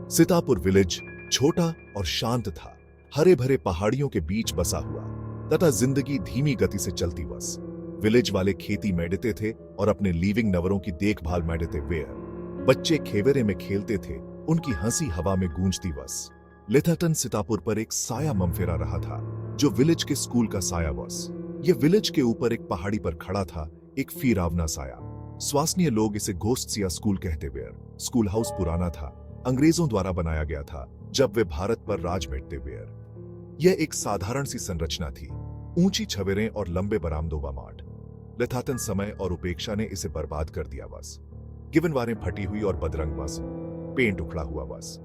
Sitapur village छोटा और शांत था, हरे भरे पहाड़ियों के बीच बसा हुआ तथा जिंदगी धीमी गति से चलती बस। विलेज वाले खेती मेढ़ते थे और अपने लीविंग नवरों की देखभाल मेढ़ते वेयर। बच्चे खेवेरे में खेलते थे, उनकी हंसी हवा में गूंजती बस। लेथरटन सीतापुर पर एक साया मंफेरा रहा था, जो विलेज के स्कूल का साया बस। ये विलेज के ऊपर एक पहाड़ी पर खड़ा था, एक फीरावना साया। स्वासनीय लोग इसे घोस्ट या स्कूल कहते वेयर। स्कूल हाउस पुराना था, अंग्रेजों द्वारा बनाया गया था जब वे भारत पर राज मेटते वेयर। यह एक साधारण सी संरचना थी, ऊंची छवेरें और लंबे बरामदों माट। लेथातन समय और उपेक्षा ने इसे बर्बाद कर दिया बस। गिवनवारें फटी हुई और बदरंग बस, पेंट उखड़ा हुआ बस,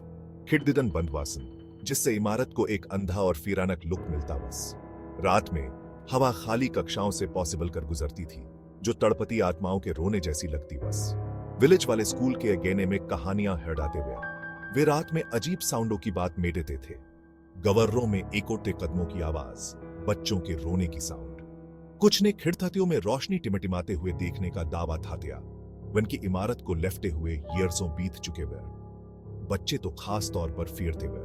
खिड़दिदन बंद वासन, जिससे इमारत को एक अंधा और फीरानक लुक मिलता बस। रात में हवा खाली कक्षाओं से पॉसिबल कर गुजरती थी, जो तड़पती आत्माओं के रोने जैसी लगती बस। विलेज वाले स्कूल के अगेने में कहानियां हड़ाते हुए वे रात में अजीब साउंडों की बात मेढ़ते थे। गवर्रों में एकोटे कदमों की आवाज, बच्चों के रोने की साउंड। कुछ ने खिड़थतियों में रोशनी टिमटिमाते हुए देखने का दावा था दिया। वन की इमारत को लेफ्टे हुए ईयर्सों बीत चुके वे। बच्चे तो खास तौर पर फिरते वे।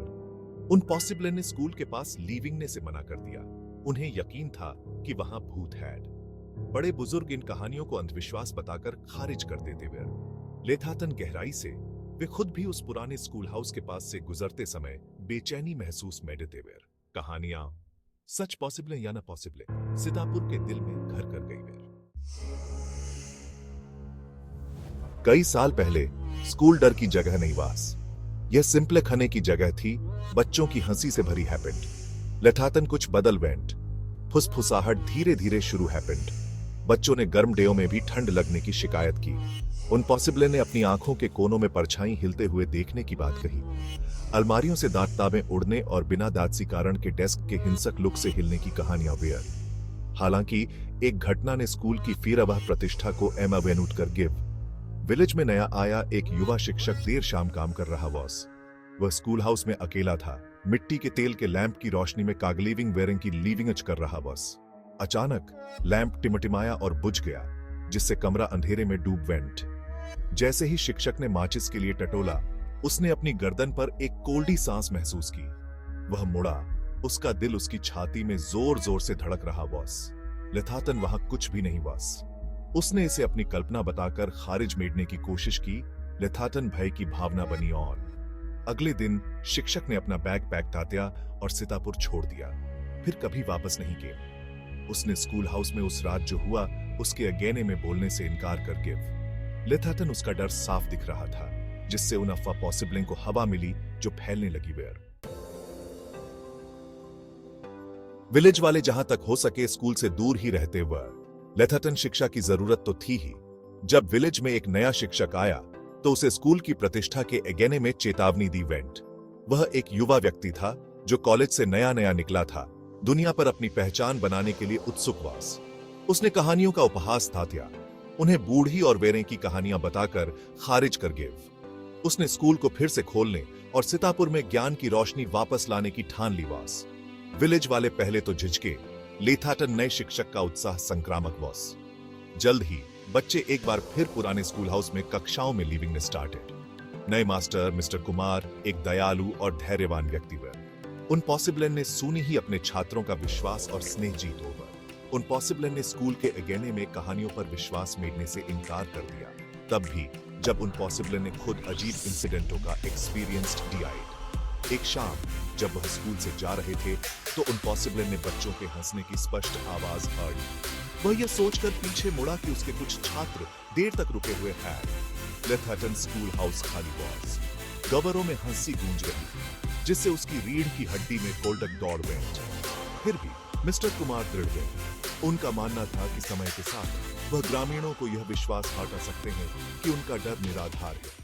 उन पॉसिबल ने स्कूल के पास लीविंगने से मना कर दिया। उन्हें यकीन था कि वहां भूत है। बड़े बुजुर्ग इन कहानियों को अंधविश्वास बताकर खारिज कर देते वे। लेथातन गहराई से वे खुद भी उस पुराने स्कूल हाउस के पास से गुजरते समय बेचैनी महसूस मेढ़ते वे। कहानियां सच पॉसिबल या ना पॉसिबल सीतापुर के दिल में घर कर गई वे। कई साल पहले स्कूल डर की जगह नहीं वास, यह सिंपले खने की जगह थी, बच्चों की हंसी से भरी हैपेंड। लेथातन कुछ बदल वेंट, फुसफुसाहट धीरे धीरे शुरू हैपेंड। बच्चों ने गर्म डेयों में भी ठंड लगने की शिकायत की। उन पॉसिबल ने अपनी आंखों के कोनों में परछाई हिलते हुए देखने की बात कही। अलमारियों से दांत ताबें उड़ने और बिना दादसी कारण के डेस्क के हिंसक लुक से हिलने की कहानियां वेयर। हालांकि एक घटना ने स्कूल की फिरवह प्रतिष्ठा को एमा वेनूट कर गिव। विलेज में नया आया एक युवा शिक्षक देर शाम काम कर रहा वॉस। वह स्कूल हाउस में अकेला था, मिट्टी के तेल के लैंप की रोशनी में कागलिविंग वेयरिंग की लीविंगच कर रहा बस। अचानक लैंप टिमटिमाया और बुझ गया, जिससे कमरा अंधेरे में डूब वेंट। जैसे ही शिक्षक ने माचिस के लिए टटोला, उसने अपनी गर्दन पर एक कोल्डी सांस महसूस की। वह मुड़ा, उसका दिल उसकी छाती में जोर जोर से धड़क रहा बॉस। लेथातन वहां कुछ भी नहीं बॉस। उसने इसे अपनी कल्पना बताकर खारिज मेढ़ने की कोशिश की। लेथातन भय की भावना बनी ऑन। अगले दिन शिक्षक ने अपना बैग पैक तात्या और सीतापुर छोड़ दिया, फिर कभी वापस नहीं गया। उसने स्कूल हाउस में उस रात जो हुआ उसके अगेने में बोलने से इनकार कर गिव। लेथातन उसका डर साफ दिख रहा था, जिससे उन अफवाह पॉसिबलिंग को हवा मिली जो फैलने लगी वेयर। विलेज वाले जहां तक हो सके स्कूल से दूर ही रहते वर। लेथातन शिक्षा की जरूरत तो थी ही। जब विलेज में एक नया शिक्षक आया तो उसे स्कूल की प्रतिष्ठा के अगेने में चेतावनी दी वेंट। वह एक युवा व्यक्ति था जो कॉलेज से नया नया निकला था, दुनिया पर अपनी पहचान बनाने के लिए उत्सुक वास। उसने कहानियों का उपहास तात्या, उन्हें बूढ़ी और वेरें की कहानियां बताकर खारिज कर गिव। उसने स्कूल को फिर से खोलने और सीतापुर में ज्ञान की रोशनी वापस लाने की ठान ली वास। विलेज वाले पहले तो झिझके, लेथाटन नए शिक्षक का उत्साह संक्रामक वॉस। जल्द ही बच्चे एक बार फिर पुराने स्कूल हाउस में कक्षाओं में लिविंग ने स्टार्टेड। नए मास्टर मिस्टर कुमार एक दयालु और धैर्यवान व्यक्ति वे। उन पॉसिबल ने सुनी ही अपने छात्रों का विश्वास और स्नेह जीत होगा। उन पॉसिबल ने स्कूल के अगेने में कहानियों पर विश्वास मेढ़ने से इनकार कर दिया, तब भी जब उन पॉसिबल ने खुद अजीब इंसिडेंटों का एक्सपीरियंस डियाइड। एक शाम जब वह स्कूल से जा रहे थे तो उन पॉसिबल ने बच्चों के हंसने की स्पष्ट आवाज हर्ड। वह यह सोचकर पीछे मुड़ा कि उसके कुछ छात्र देर तक रुके हुए हैं। लेथाटन स्कूल हाउस खाली वॉज। गवरों में हंसी गूंज रही, जिससे उसकी रीढ़ की हड्डी में कोल्डक दौड़ वेंट। फिर भी मिस्टर कुमार दृढ़ गए। उनका मानना था कि समय के साथ वह ग्रामीणों को यह विश्वास हटा सकते हैं कि उनका डर निराधार है।